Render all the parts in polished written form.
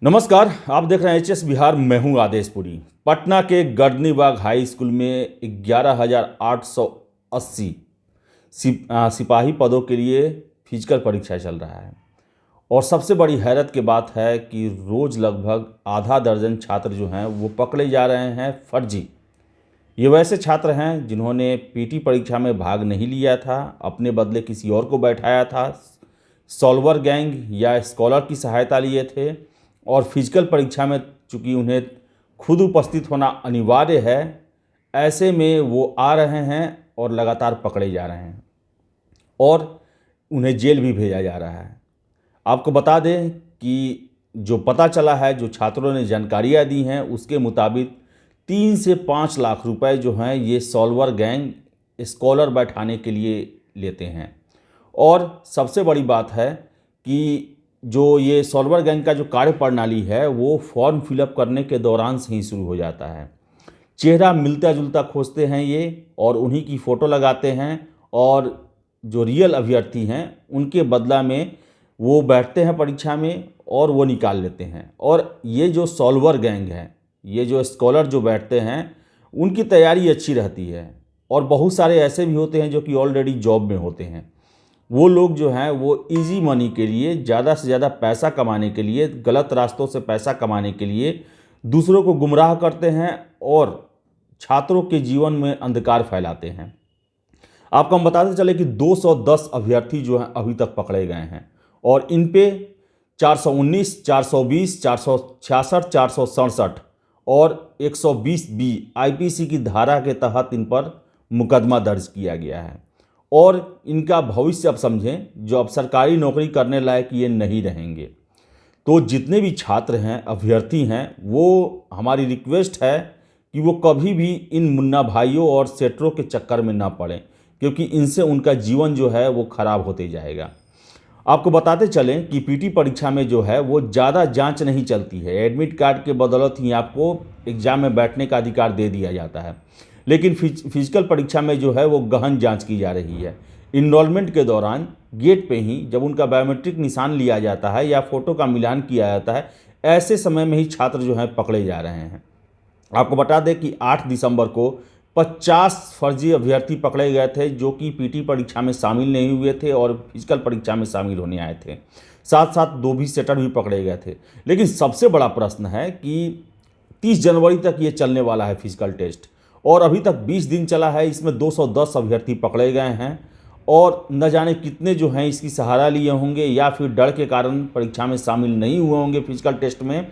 नमस्कार, आप देख रहे हैं एचएस बिहार। मैं हूं आदेशपुरी। पटना के गर्दनीबाग हाई स्कूल में 11,880 सिपाही पदों के लिए फिजिकल परीक्षा चल रहा है। और सबसे बड़ी हैरत की बात है कि रोज़ लगभग आधा दर्जन छात्र जो हैं वो पकड़े जा रहे हैं फर्जी। ये वैसे छात्र हैं जिन्होंने पीटी परीक्षा में भाग नहीं लिया था, अपने बदले किसी और को बैठाया था, सॉल्वर गैंग या स्कॉलर की सहायता लिए थे और फिजिकल परीक्षा में चूंकि उन्हें खुद उपस्थित होना अनिवार्य है, ऐसे में वो आ रहे हैं और लगातार पकड़े जा रहे हैं और उन्हें जेल भी भेजा जा रहा है। आपको बता दें कि जो पता चला है, जो छात्रों ने जानकारियाँ दी हैं, उसके मुताबिक 3 से 5 लाख रुपए जो हैं ये सॉल्वर गैंग स्कॉलर बैठाने के लिए लेते हैं। और सबसे बड़ी बात है कि जो ये सॉल्वर गैंग का जो कार्य प्रणाली है वो फॉर्म फिलअप करने के दौरान से ही शुरू हो जाता है। चेहरा मिलता जुलता खोजते हैं ये और उन्हीं की फ़ोटो लगाते हैं और जो रियल अभ्यर्थी हैं उनके बदला में वो बैठते हैं परीक्षा में और वो निकाल लेते हैं। और ये जो सॉल्वर गैंग है, ये जो स्कॉलर जो बैठते हैं, उनकी तैयारी अच्छी रहती है और बहुत सारे ऐसे भी होते हैं जो कि ऑलरेडी जॉब में होते हैं। वो लोग जो हैं वो इजी मनी के लिए, ज़्यादा से ज़्यादा पैसा कमाने के लिए, गलत रास्तों से पैसा कमाने के लिए दूसरों को गुमराह करते हैं और छात्रों के जीवन में अंधकार फैलाते हैं। आपको हम बताते चले कि 210 अभ्यर्थी जो हैं अभी तक पकड़े गए हैं और इन पे 419, 420, 466, 467 और 120 बी आईपीसी की धारा के तहत इन पर मुकदमा दर्ज किया गया है। और इनका भविष्य अब समझें, जो अब सरकारी नौकरी करने लायक ये नहीं रहेंगे। तो जितने भी छात्र हैं, अभ्यर्थी हैं, वो हमारी रिक्वेस्ट है कि वो कभी भी इन मुन्ना भाइयों और सेटरों के चक्कर में ना पड़ें, क्योंकि इनसे उनका जीवन जो है वो खराब होते जाएगा। आपको बताते चलें कि पीटी परीक्षा में जो है वो ज़्यादा जांच नहीं चलती है। एडमिट कार्ड के बदौलत ही आपको एग्ज़ाम में बैठने का अधिकार दे दिया जाता है, लेकिन फिजिकल परीक्षा में जो है वो गहन जांच की जा रही है। इनरोलमेंट के दौरान गेट पे ही जब उनका बायोमेट्रिक निशान लिया जाता है या फ़ोटो का मिलान किया जाता है, ऐसे समय में ही छात्र जो हैं पकड़े जा रहे हैं। आपको बता दें कि 8 दिसंबर को 50 फर्जी अभ्यर्थी पकड़े गए थे जो कि पीटी परीक्षा में शामिल नहीं हुए थे और फिजिकल परीक्षा में शामिल होने आए थे। साथ साथ 2 भी सेटर भी पकड़े गए थे। लेकिन सबसे बड़ा प्रश्न है कि 30 जनवरी तक ये चलने वाला है फिजिकल टेस्ट और अभी तक 20 दिन चला है। इसमें 210 अभ्यर्थी पकड़े गए हैं और न जाने कितने जो हैं इसकी सहारा लिए होंगे या फिर डर के कारण परीक्षा में शामिल नहीं हुए होंगे फिजिकल टेस्ट में।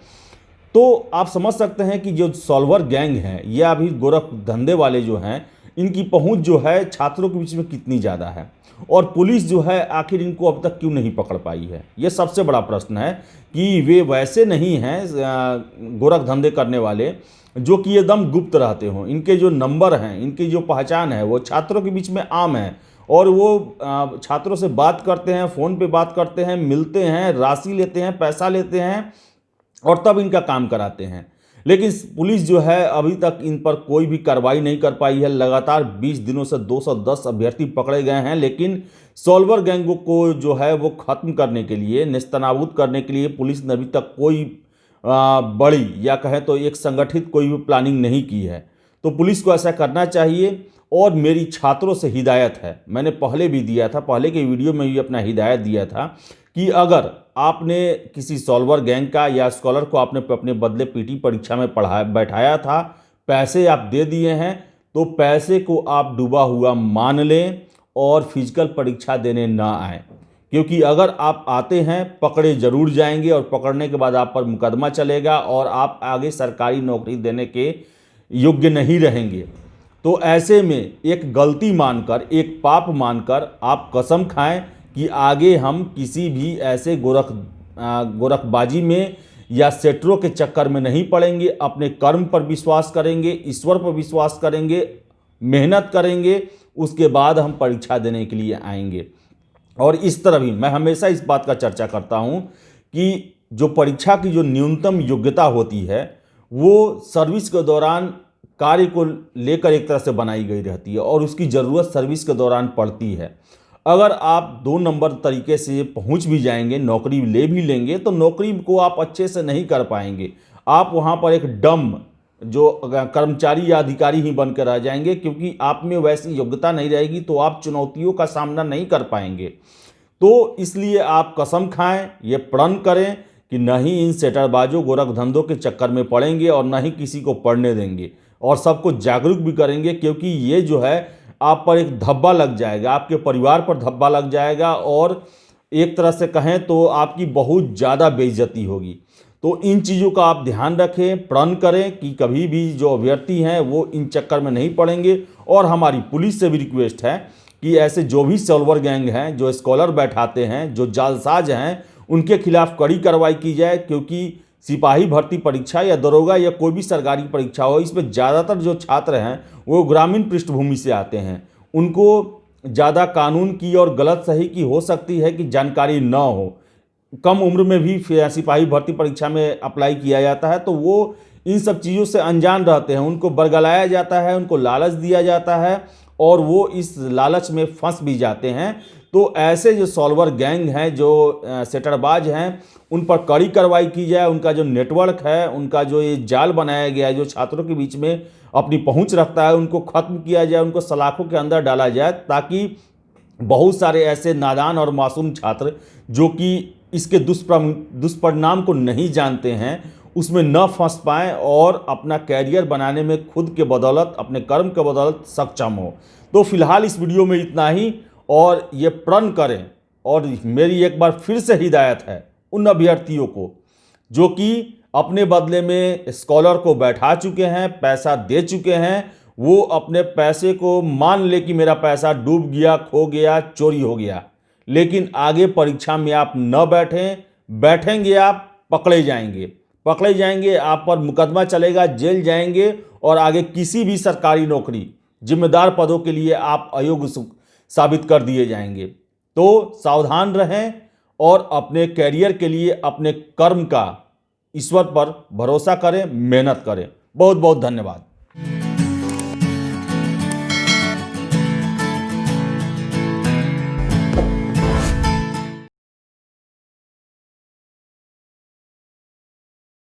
तो आप समझ सकते हैं कि जो सॉल्वर गैंग हैं या अभी गोरख धंधे वाले जो हैं, इनकी पहुंच जो है छात्रों के बीच में कितनी ज़्यादा है और पुलिस जो है आखिर इनको अब तक क्यों नहीं पकड़ पाई है। ये सबसे बड़ा प्रश्न है कि वे वैसे नहीं हैं गोरख धंधे करने वाले जो कि एकदम गुप्त रहते हों। इनके जो नंबर हैं, इनकी जो पहचान है वो छात्रों के बीच में आम है और वो छात्रों से बात करते हैं, फ़ोन पे बात करते हैं, मिलते हैं, राशि लेते हैं, पैसा लेते हैं और तब इनका काम कराते हैं। लेकिन पुलिस जो है अभी तक इन पर कोई भी कार्रवाई नहीं कर पाई है। लगातार 20 दिनों से 210 अभ्यर्थी पकड़े गए हैं, लेकिन सॉल्वर गैंगों को जो है वो ख़त्म करने के लिए, नेस्तनाबूद करने के लिए पुलिस ने अभी तक कोई बड़ी या कहें तो एक संगठित कोई भी प्लानिंग नहीं की है। तो पुलिस को ऐसा करना चाहिए। और मेरी छात्रों से हिदायत है, मैंने पहले भी दिया था, पहले के वीडियो में भी अपना हिदायत दिया था कि अगर आपने किसी सॉल्वर गैंग का या स्कॉलर को आपने अपने बदले पीटी परीक्षा में बैठाया था, पैसे आप दे दिए हैं, तो पैसे को आप डूबा हुआ मान लें और फिजिकल परीक्षा देने ना आए। क्योंकि अगर आप आते हैं, पकड़े जरूर जाएंगे और पकड़ने के बाद आप पर मुकदमा चलेगा और आप आगे सरकारी नौकरी देने के योग्य नहीं रहेंगे। तो ऐसे में एक गलती मानकर, एक पाप मानकर आप कसम खाएं कि आगे हम किसी भी ऐसे गोरखबाजी में या सेटरों के चक्कर में नहीं पड़ेंगे। अपने कर्म पर विश्वास करेंगे, ईश्वर पर विश्वास करेंगे, मेहनत करेंगे, उसके बाद हम परीक्षा देने के लिए आएंगे। और इस तरह भी मैं हमेशा इस बात का चर्चा करता हूं कि जो परीक्षा की जो न्यूनतम योग्यता होती है वो सर्विस के दौरान कार्य को लेकर एक तरह से बनाई गई रहती है और उसकी ज़रूरत सर्विस के दौरान पड़ती है। अगर आप 2 नंबर तरीके से पहुंच भी जाएंगे, नौकरी ले भी लेंगे, तो नौकरी को आप अच्छे से नहीं कर पाएंगे। आप वहां पर एक डम जो कर्मचारी या अधिकारी ही बनकर रह जाएंगे, क्योंकि आप में वैसी योग्यता नहीं रहेगी, तो आप चुनौतियों का सामना नहीं कर पाएंगे। तो इसलिए आप कसम खाएं, ये प्रण करें कि न ही इन सेटरबाजों गोरख धंधों के चक्कर में पड़ेंगे और न ही किसी को पढ़ने देंगे, और सबको जागरूक भी करेंगे, क्योंकि ये जो है आप पर एक धब्बा लग जाएगा, आपके परिवार पर धब्बा लग जाएगा, और एक तरह से कहें तो आपकी बहुत ज़्यादा बेइज्जती होगी। तो इन चीज़ों का आप ध्यान रखें, प्रण करें कि कभी भी जो अभ्यर्थी हैं वो इन चक्कर में नहीं पड़ेंगे। और हमारी पुलिस से भी रिक्वेस्ट है कि ऐसे जो भी सॉल्वर गैंग हैं, जो स्कॉलर बैठाते हैं, जो जालसाज हैं, उनके खिलाफ कड़ी कार्रवाई की जाए, क्योंकि सिपाही भर्ती परीक्षा या दरोगा या कोई भी सरकारी परीक्षा हो, इसमें ज़्यादातर जो छात्र हैं वो ग्रामीण पृष्ठभूमि से आते हैं। उनको ज़्यादा कानून की और गलत सही की हो सकती है कि जानकारी न हो। कम उम्र में भी सिपाही भर्ती परीक्षा में अप्लाई किया जाता है, तो वो इन सब चीज़ों से अनजान रहते हैं, उनको बरगलाया जाता है, उनको लालच दिया जाता है, और वो इस लालच में फंस भी जाते हैं। तो ऐसे जो सॉल्वर गैंग हैं, जो सेटरबाज हैं, उन पर कड़ी कार्रवाई की जाए। उनका जो नेटवर्क है, उनका जो ये जाल बनाया गया है जो छात्रों के बीच में अपनी पहुंच रखता है, उनको ख़त्म किया जाए, उनको सलाखों के अंदर डाला जाए, ताकि बहुत सारे ऐसे नादान और मासूम छात्र जो कि इसके दुष्परिणाम को नहीं जानते हैं, उसमें न फंस पाएँ और अपना कैरियर बनाने में खुद के बदौलत, अपने कर्म के बदौलत सक्षम हो। तो फिलहाल इस वीडियो में इतना ही, और ये प्रण करें। और मेरी एक बार फिर से हिदायत है उन अभ्यर्थियों को जो कि अपने बदले में स्कॉलर को बैठा चुके हैं, पैसा दे चुके हैं, वो अपने पैसे को मान ले कि मेरा पैसा डूब गया, खो गया, चोरी हो गया, लेकिन आगे परीक्षा में आप न बैठेंगे आप पकड़े जाएंगे, आप पर मुकदमा चलेगा, जेल जाएंगे, और आगे किसी भी सरकारी नौकरी, जिम्मेदार पदों के लिए आप अयोग्य साबित कर दिए जाएंगे। तो सावधान रहें और अपने कैरियर के लिए अपने कर्म का ईश्वर पर भरोसा करें, मेहनत करें। बहुत बहुत धन्यवाद।